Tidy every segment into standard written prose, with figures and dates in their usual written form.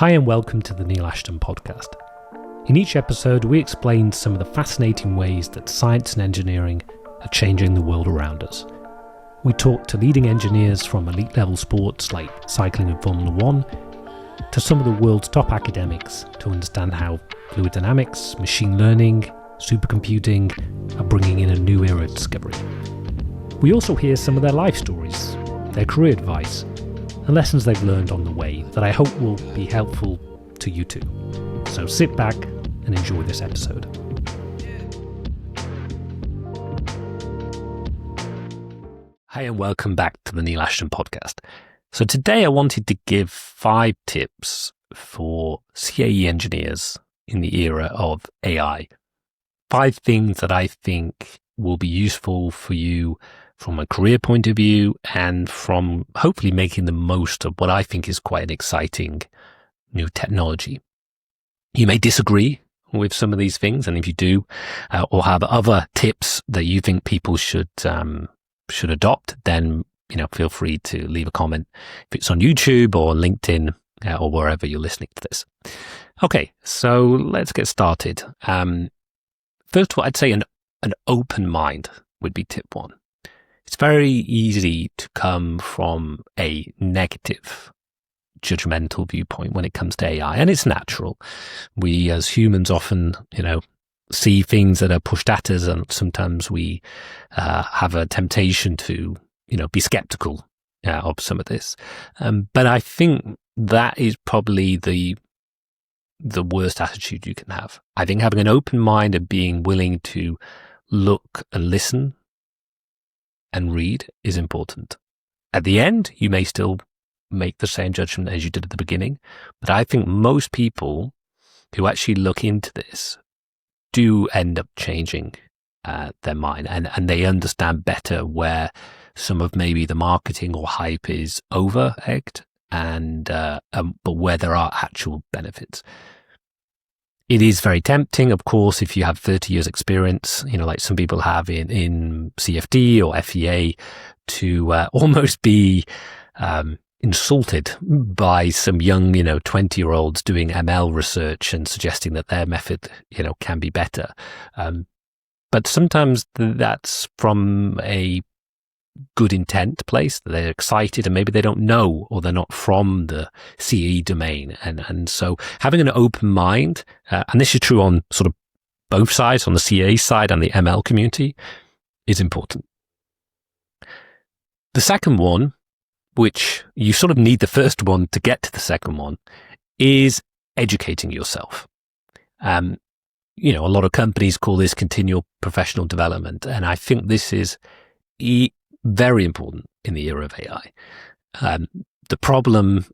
Hi and welcome to the Neil Ashton podcast. In each episode, we explain some of the fascinating ways that science and engineering are changing the world around us. We talk to leading engineers from elite level sports like cycling and Formula One, to some of the world's top academics to understand how fluid dynamics, machine learning, supercomputing are bringing in a new era of discovery. We also hear some of their life stories, their career advice, and lessons they've learned on the way that I hope will be helpful to you too. So sit back and enjoy this episode. Hi and welcome back to the Neil Ashton podcast. So today I wanted to give 5 tips for CAE engineers in the era of AI. 5 things that I think will be useful for you from a career point of view and from hopefully making the most of what I think is quite an exciting new technology. You may disagree with some of these things, and if you do, or have other tips that you think people should adopt, then feel free to leave a comment if it's on YouTube or LinkedIn or wherever you're listening to this. Okay, so let's get started. First of all, I'd say an open mind would be tip 1. It's very easy to come from a negative, judgmental viewpoint when it comes to AI, and it's natural. We as humans often, see things that are pushed at us, and sometimes we have a temptation to, be skeptical of some of this. But I think that is probably the worst attitude you can have. I think having an open mind and being willing to look and listen and read is important. At the end, you may still make the same judgment as you did at the beginning, but I think most people who actually look into this do end up changing their mind, and they understand better where some of maybe the marketing or hype is over-egged, but where there are actual benefits. It is very tempting, of course, if you have 30 years experience, like some people have in CFD or FEA, to almost be insulted by some young, 20-year-olds doing ML research and suggesting that their method, can be better. But sometimes that's from a good intent place, that they're excited and maybe they don't know, or they're not from the CAE domain. And so having an open mind, and this is true on sort of both sides, on the CAE side and the ML community, is important. The second one, which you sort of need the first one to get to the second one, is educating yourself. A lot of companies call this continual professional development, and I think this is very important in the era of AI. The problem,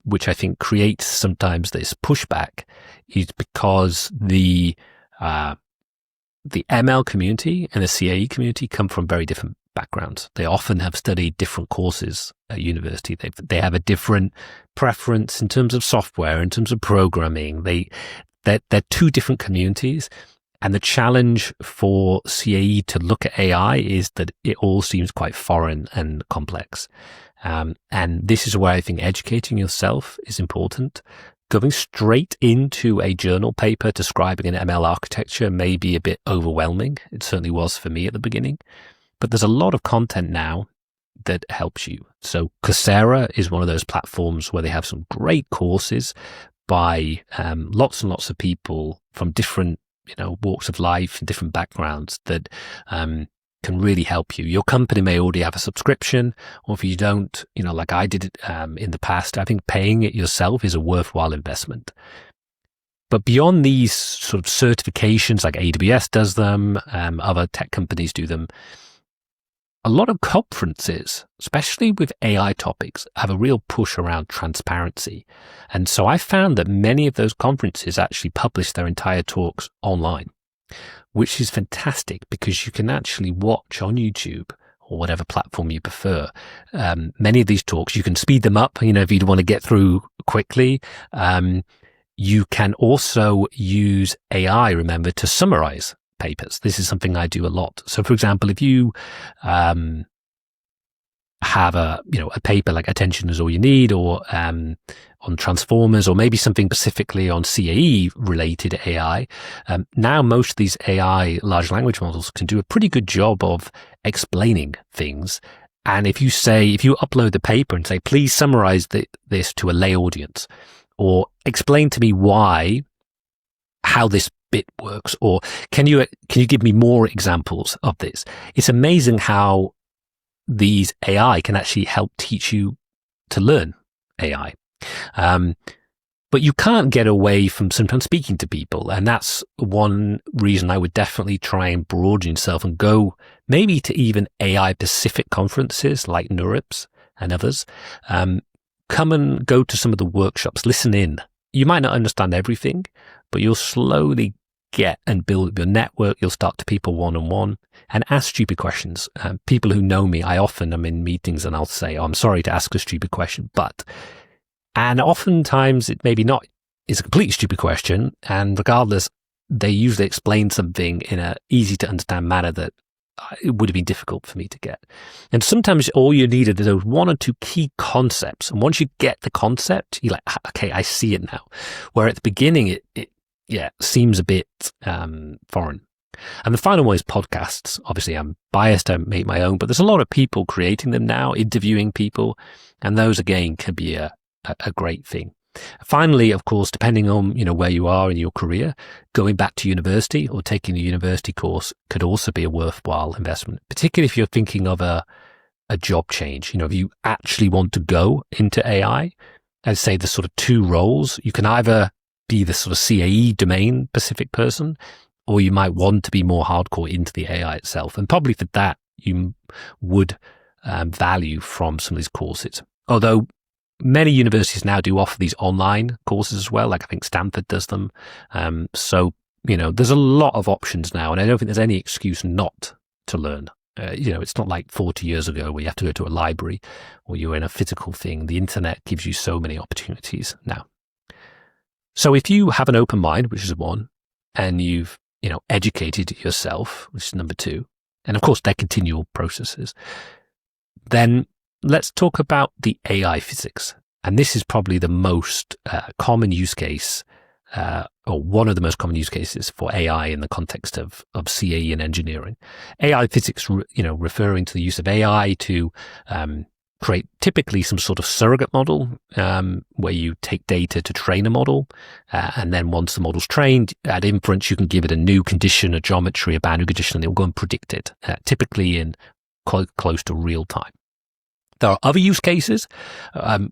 which I think creates sometimes this pushback, is because the ML community and the CAE community come from very different backgrounds. They often have studied different courses at university. They have a different preference in terms of software, in terms of programming. They're 2 different communities. And the challenge for CAE to look at AI is that it all seems quite foreign and complex. And this is where I think educating yourself is important. Going straight into a journal paper describing an ML architecture may be a bit overwhelming. It certainly was for me at the beginning. But there's a lot of content now that helps you. So Coursera is one of those platforms where they have some great courses by lots and lots of people from different walks of life and different backgrounds that can really help you. Your company may already have a subscription, or if you don't, like I did in the past, I think paying it yourself is a worthwhile investment. But beyond these sort of certifications, like AWS does them, other tech companies do them, a lot of conferences, especially with AI topics, have a real push around transparency. And so I found that many of those conferences actually publish their entire talks online, which is fantastic because you can actually watch on YouTube or whatever platform you prefer. Many of these talks, you can speed them up, if you want to get through quickly. You can also use AI, remember, to summarize papers. This is something I do a lot. So, for example, if you have a paper like Attention is All You Need, or on transformers, or maybe something specifically on CAE related AI. Now most of these AI large language models can do a pretty good job of explaining things. And if you upload the paper and say, please summarize this to a lay audience, or explain to me how this bit works, or can you give me more examples of this? It's amazing how these AI can actually help teach you to learn AI. But you can't get away from sometimes speaking to people. And that's one reason I would definitely try and broaden yourself and go maybe to even AI Pacific conferences like NeurIPS and others. Come and go to some of the workshops, listen in. You might not understand everything, but you'll slowly get and build up your network. You'll start to people one-on-one and ask stupid questions. People who know me, I often am in meetings and I'll say, I'm sorry to ask a stupid question, and oftentimes it maybe not is a completely stupid question. And regardless, they usually explain something in a easy to understand manner that it would have been difficult for me to get. And sometimes all you needed is those one or two key concepts. And once you get the concept, you're like, okay, I see it now. Where at the beginning, it seems a bit foreign. And the final one is podcasts. Obviously, I'm biased, I make my own, but there's a lot of people creating them now, interviewing people. And those, again, can be a great thing. Finally, of course, depending on where you are in your career, going back to university or taking a university course could also be a worthwhile investment, particularly if you're thinking of a job change. If you actually want to go into AI, I'd say there's sort of two roles. You can either be the sort of CAE domain specific person, or you might want to be more hardcore into the AI itself. And probably for that, you would value from some of these courses. Although many universities now do offer these online courses as well, like I think Stanford does them. So there's a lot of options now, and I don't think there's any excuse not to learn. It's not like 40 years ago where you have to go to a library or you're in a physical thing. The internet gives you so many opportunities now. So if you have an open mind, which is one, and you've educated yourself, which is number two, and of course they're continual processes, then let's talk about the AI physics. And this is probably the most common use case, or one of the most common use cases for AI in the context of CAE and engineering. AI physics, referring to the use of AI to create typically some sort of surrogate model, where you take data to train a model. And then once the model's trained, at inference, you can give it a new condition, a geometry, a boundary condition, and it will go and predict it, typically in close to real time. There are other use cases.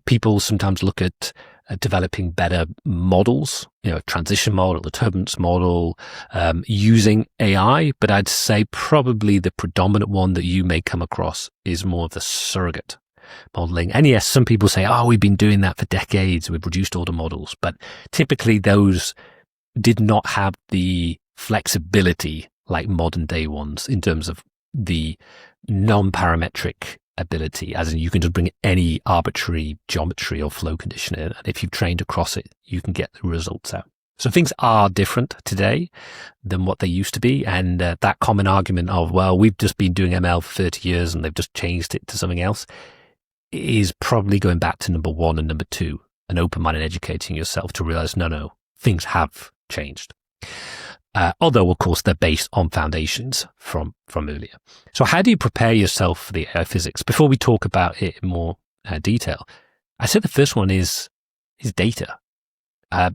People sometimes look at developing better models, transition model, the turbulence model, using AI. But I'd say probably the predominant one that you may come across is more of the surrogate modeling. And yes, some people say, we've been doing that for decades with reduced order models. But typically those did not have the flexibility like modern day ones in terms of the non-parametric ability, as in you can just bring any arbitrary geometry or flow condition in, and if you've trained across it, you can get the results out. So things are different today than what they used to be, and that common argument of, well, we've just been doing ML for 30 years and they've just changed it to something else, is probably going back to number one and number two, an open mind and educating yourself to realize, no, things have changed. Although, of course, they're based on foundations from earlier. So how do you prepare yourself for the AI physics? Before we talk about it in more detail, I said the first one is data.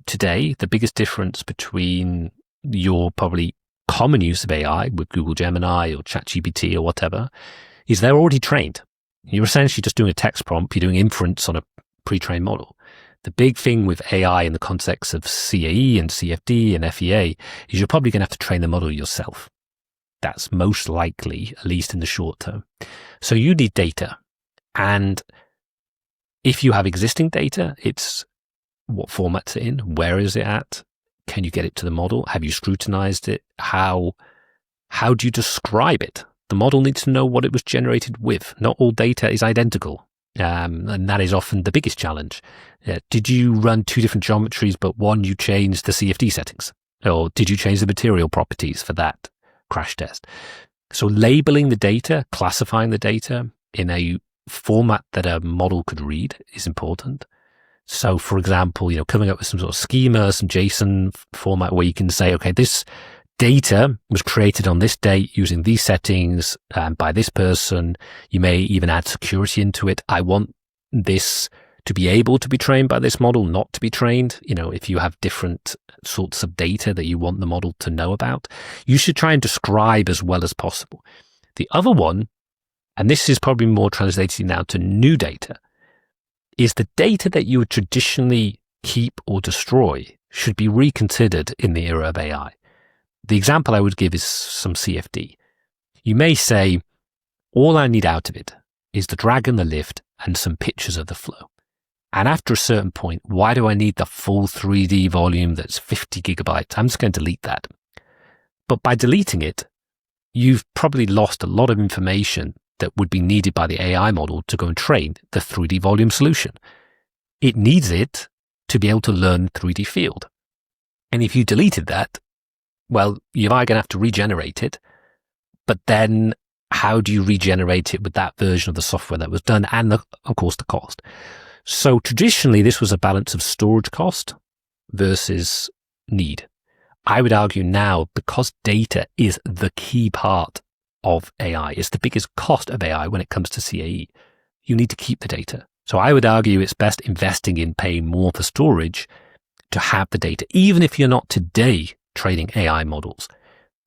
Today, the biggest difference between your probably common use of AI with Google Gemini or ChatGPT or whatever is they're already trained. You're essentially just doing a text prompt. You're doing inference on a pre-trained model. The big thing with AI in the context of CAE and CFD and FEA is you're probably going to have to train the model yourself. That's most likely, at least in the short term. So you need data. And if you have existing data, it's what format's it in? Where is it at? Can you get it to the model? Have you scrutinized it? How do you describe it? The model needs to know what it was generated with. Not all data is identical. And that is often the biggest challenge. Did you run two different geometries, but one you changed the CFD settings? Or did you change the material properties for that crash test? So labeling the data, classifying the data in a format that a model could read is important. So, for example, coming up with some sort of schema, some JSON format where you can say, okay, this data was created on this date using these settings by this person. You may even add security into it. I want this to be able to be trained by this model, not to be trained. If you have different sorts of data that you want the model to know about, you should try and describe as well as possible. The other one, and this is probably more translated now to new data, is the data that you would traditionally keep or destroy should be reconsidered in the era of AI. The example I would give is some CFD. You may say, all I need out of it is the drag and the lift and some pictures of the flow. And after a certain point, why do I need the full 3D volume that's 50 gigabytes? I'm just going to delete that. But by deleting it, you've probably lost a lot of information that would be needed by the AI model to go and train the 3D volume solution. It needs it to be able to learn 3D field. And if you deleted that, well, you're either going to have to regenerate it, but then how do you regenerate it with that version of the software that was done and, of course, the cost? So traditionally, this was a balance of storage cost versus need. I would argue now, because data is the key part of AI, it's the biggest cost of AI when it comes to CAE, you need to keep the data. So I would argue it's best investing in paying more for storage to have the data. Even if you're not today training AI models,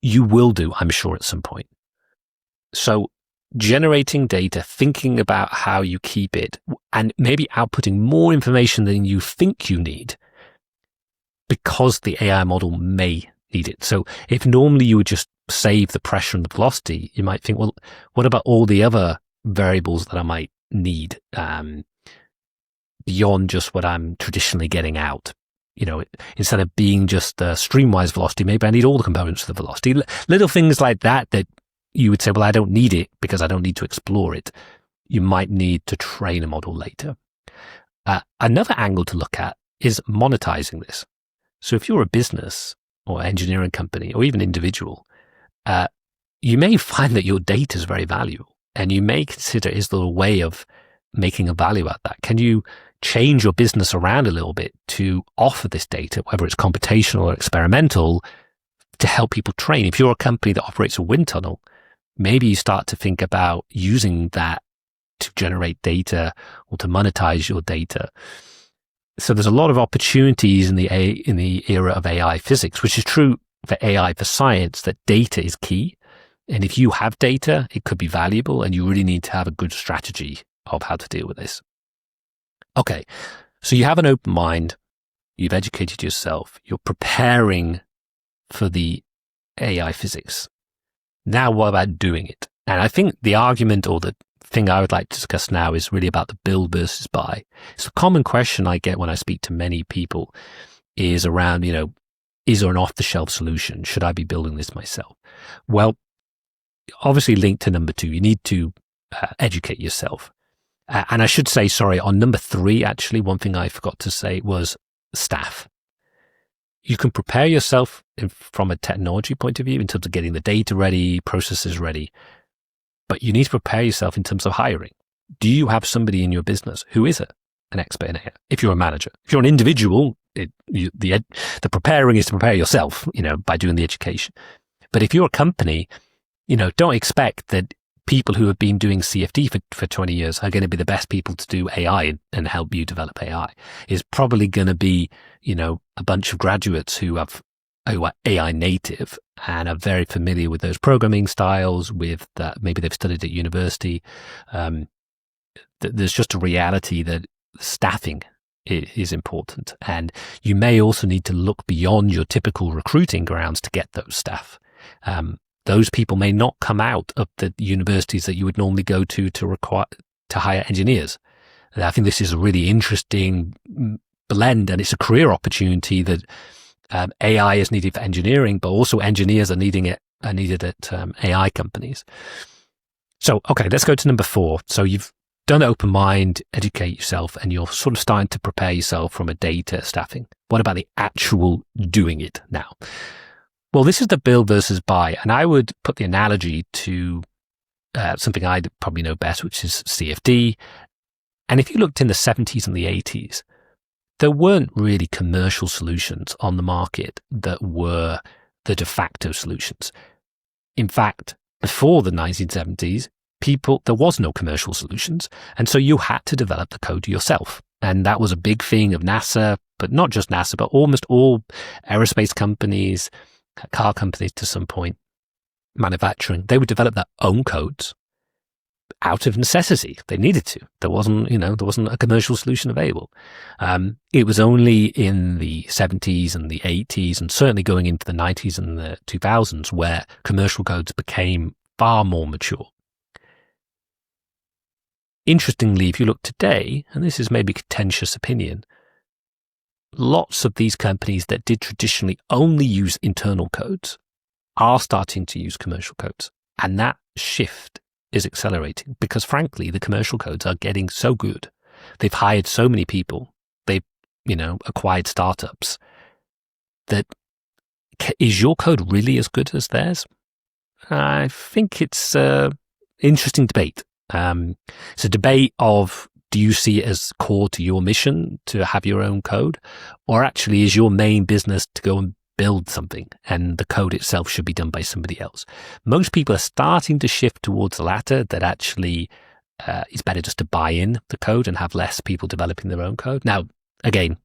you will do, I'm sure, at some point. So generating data, thinking about how you keep it, and maybe outputting more information than you think you need because the AI model may need it. So if normally you would just save the pressure and the velocity, you might think, well, what about all the other variables that I might need beyond just what I'm traditionally getting out? Instead of being just the streamwise velocity, maybe I need all the components of the velocity. Little things like that you would say, well, I don't need it because I don't need to explore it. You might need to train a model later. Another angle to look at is monetizing this. So if you're a business or engineering company or even individual, you may find that your data is very valuable, and you may consider, is there a way of making a value out of that? Can you change your business around a little bit to offer this data, whether it's computational or experimental, to help people train? If you're a company that operates a wind tunnel, maybe you start to think about using that to generate data or to monetize your data. So there's a lot of opportunities in the era of AI physics, which is true for AI for science, that data is key. And if you have data, it could be valuable, and you really need to have a good strategy of how to deal with this. Okay, so you have an open mind, you've educated yourself, you're preparing for the AI physics. Now, what about doing it? And I think the argument, or the thing I would like to discuss now, is really about the build versus buy. It's a common question I get when I speak to many people is around, is there an off-the-shelf solution? Should I be building this myself? Well, obviously linked to number 2, you need to educate yourself. And I should say, sorry, on number 3, actually, one thing I forgot to say was staff. You can prepare yourself from a technology point of view in terms of getting the data ready, processes ready, but you need to prepare yourself in terms of hiring. Do you have somebody in your business who is an expert in AI? If you're a manager, if you're an individual, the preparing is to prepare yourself, by doing the education. But if you're a company, don't expect that people who have been doing CFD for 20 years are going to be the best people to do AI and help you develop AI. It's probably going to be, a bunch of graduates who are AI native and are very familiar with those programming styles, with that maybe they've studied at university. There's just a reality that staffing is important. And you may also need to look beyond your typical recruiting grounds to get those staff. Those people may not come out of the universities that you would normally go to hire engineers. And I think this is a really interesting blend, and it's a career opportunity that AI is needed for engineering, but also engineers are needed at AI companies. So, okay, let's go to number 4. So you've done open mind, educate yourself, and you're sort of starting to prepare yourself from a data staffing. What about the actual doing it now? Well, this is the build versus buy, and I would put the analogy to something I probably know best, which is CFD. And if you looked in the 70s and the 80s, there weren't really commercial solutions on the market that were the de facto solutions. In fact, before the 1970s, there was no commercial solutions. And so you had to develop the code yourself. And that was a big thing of NASA, but not just NASA, but almost all aerospace companies, car companies to some point, manufacturing. They would develop their own codes out of necessity. They needed to. There wasn't a commercial solution available. It was only in the 70s and the 80s, and certainly going into the 90s and the 2000s, where commercial codes became far more mature. Interestingly, if you look today, and this is maybe a contentious opinion, lots of these companies that did traditionally only use internal codes are starting to use commercial codes. And that shift is accelerating because, frankly, the commercial codes are getting so good. They've hired so many people. They've, acquired startups. That is your code really as good as theirs? I think it's an interesting debate. It's a debate of, do you see it as core to your mission to have your own code? Or actually is your main business to go and build something and the code itself should be done by somebody else? Most people are starting to shift towards the latter, that actually it's better just to buy in the code and have less people developing their own code. Now, again,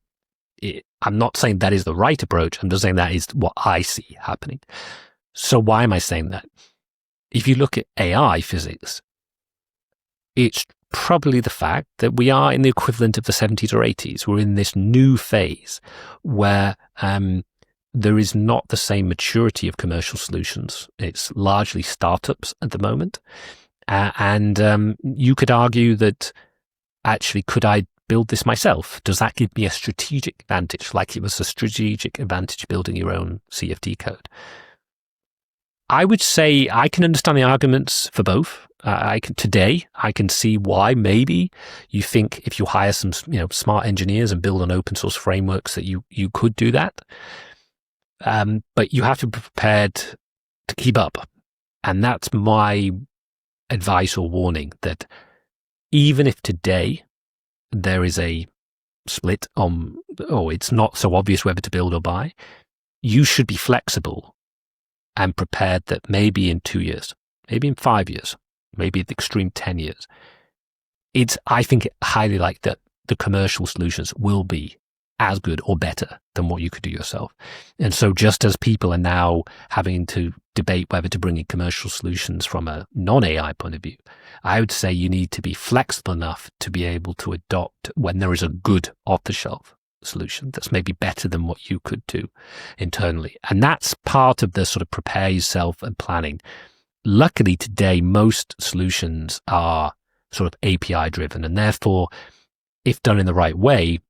I'm not saying that is the right approach. I'm just saying that is what I see happening. So why am I saying that? If you look at AI physics, it's probably the fact that we are in the equivalent of the 70s or 80s. We're in this new phase where there is not the same maturity of commercial solutions. It's largely startups at the moment. And you could argue that actually, could I build this myself? Does that give me a strategic advantage, like it was a strategic advantage building your own CFD code? I would say I can understand the arguments for both. I can see why maybe you think if you hire some smart engineers and build on open source frameworks that you could do that. But you have to be prepared to keep up. And that's my advice or warning, that even if today there is a split on, it's not so obvious whether to build or buy, you should be flexible and prepared that maybe in 2 years, maybe in 5 years, maybe at the extreme 10 years, I think highly likely that the commercial solutions will be as good or better than what you could do yourself. And so just as people are now having to debate whether to bring in commercial solutions from a non-AI point of view, I would say you need to be flexible enough to be able to adopt when there is a good off-the-shelf solution that's maybe better than what you could do internally. And that's part of the sort of prepare yourself and planning. Luckily today, most solutions are sort of API driven, and therefore, if done in the right way,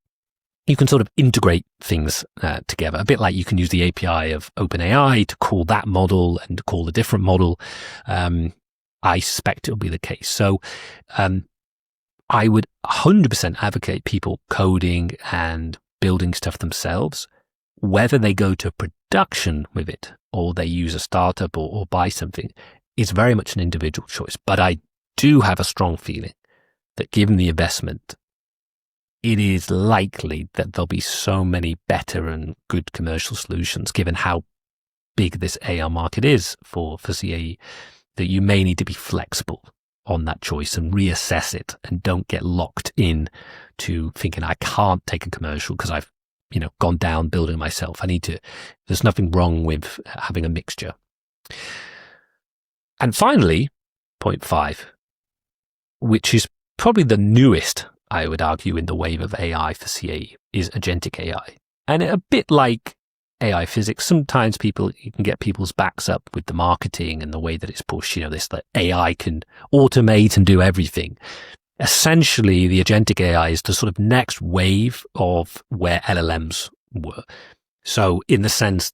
you can sort of integrate things together, a bit like you can use the API of OpenAI to call that model and to call a different model. I suspect it'll be the case. So I would 100% advocate people coding and building stuff themselves. Whether they go to production with it or they use a startup or buy something is very much an individual choice. But I do have a strong feeling that given the investment, it is likely that there'll be so many better and good commercial solutions, given how big this AI market is for CAE, that you may need to be flexible on that choice and reassess it, and don't get locked in to thinking I can't take a commercial because I've gone down building myself. There's nothing wrong with having a mixture. And finally, point 5, which is probably the newest, I would argue, in the wave of AI for CAE, is Agentic AI. And a bit like AI physics, sometimes you can get people's backs up with the marketing and the way that it's pushed, that AI can automate and do everything. Essentially, the Agentic AI is the sort of next wave of where LLMs were. So in the sense,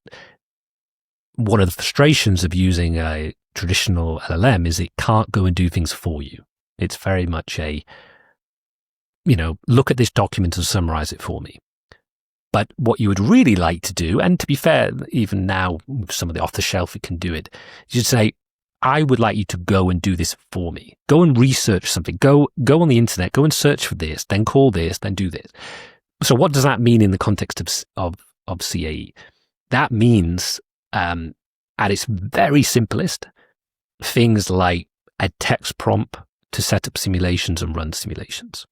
one of the frustrations of using a traditional LLM is it can't go and do things for you. It's very much look at this document and summarize it for me. But what you would really like to do, and to be fair, even now with some of the off-the-shelf, it can do it, you should say, I would like you to go and do this for me. Go and research something. Go on the internet, go and search for this, then call this, then do this. So what does that mean in the context of CAE? That means, at its very simplest, things like a text prompt to set up simulations and run simulations.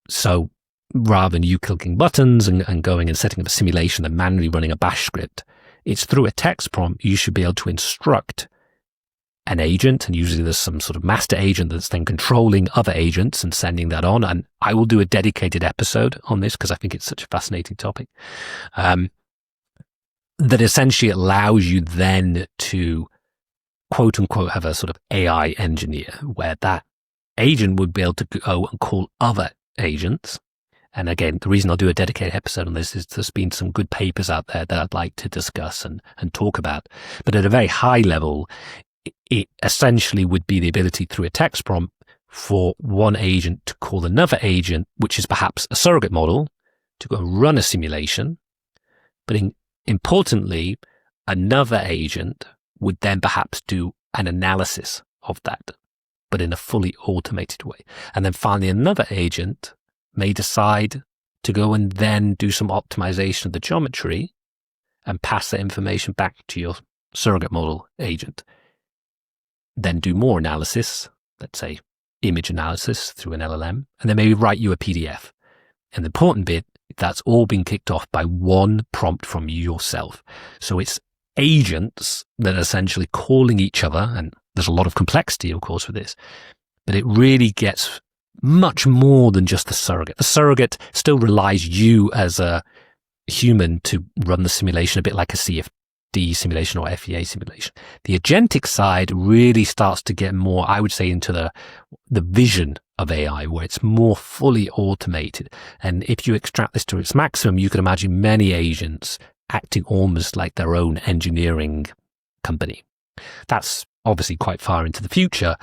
So rather than you clicking buttons and going and setting up a simulation and manually running a bash script, it's through a text prompt you should be able to instruct an agent, and usually there's some sort of master agent that's then controlling other agents and sending that on. And I will do a dedicated episode on this because I think it's such a fascinating topic. That essentially allows you then to quote unquote have a sort of AI engineer where that agent would be able to go and call other agents. And again, the reason I'll do a dedicated episode on this is there's been some good papers out there that I'd like to discuss and talk about. But at a very high level, it essentially would be the ability through a text prompt for one agent to call another agent, which is perhaps a surrogate model, to go run a simulation. But importantly, another agent would then perhaps do an analysis of that, but in a fully automated way. And then finally, another agent may decide to go and then do some optimization of the geometry and pass that information back to your surrogate model agent. Then do more analysis, let's say image analysis through an LLM, and then maybe write you a PDF. And the important bit, that's all been kicked off by one prompt from yourself. So it's agents that are essentially calling each other, and there's a lot of complexity, of course, with this, but it really gets much more than just the surrogate. The surrogate still relies you as a human to run the simulation, a bit like a CFD simulation or FEA simulation. The agentic side really starts to get more, I would say, into the vision of AI, where it's more fully automated. And if you extract this to its maximum, you can imagine many agents acting almost like their own engineering company. That's obviously quite far into the future,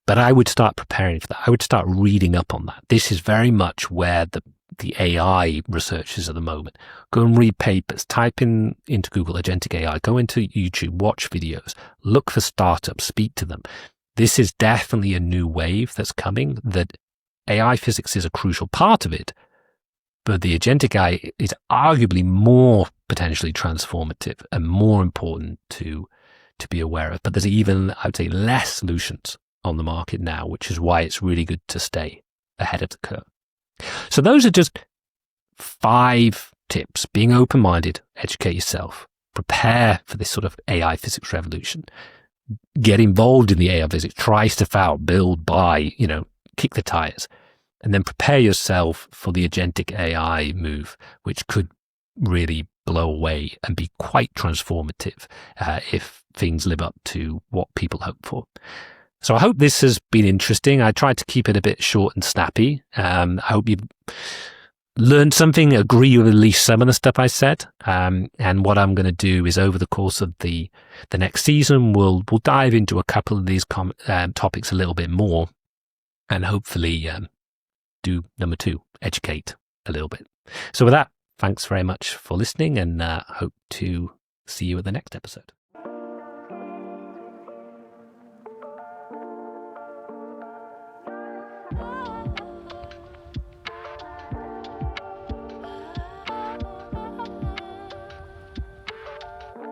but I would start preparing for that. I would start reading up on that. This is very much where the AI research is at the moment. Go and read papers, type into Google Agentic AI, go into YouTube, watch videos, look for startups, speak to them. This is definitely a new wave that's coming, that AI physics is a crucial part of it, but the agentic AI is arguably more potentially transformative and more important to be aware of. But there's even, I would say, less solutions on the market now, which is why it's really good to stay ahead of the curve. So those are just 5 tips. Being open-minded, educate yourself, prepare for this sort of AI physics revolution, get involved in the AI physics, try stuff out, build, buy, kick the tires, and then prepare yourself for the agentic AI move, which could really blow away and be quite transformative if things live up to what people hope for. So I hope this has been interesting. I tried to keep it a bit short and snappy. I hope you've learned something, agree with at least some of the stuff I said. And what I'm going to do is over the course of the next season, we'll dive into a couple of these topics a little bit more, and hopefully do number 2, educate a little bit. So with that, thanks very much for listening, and hope to see you at the next episode.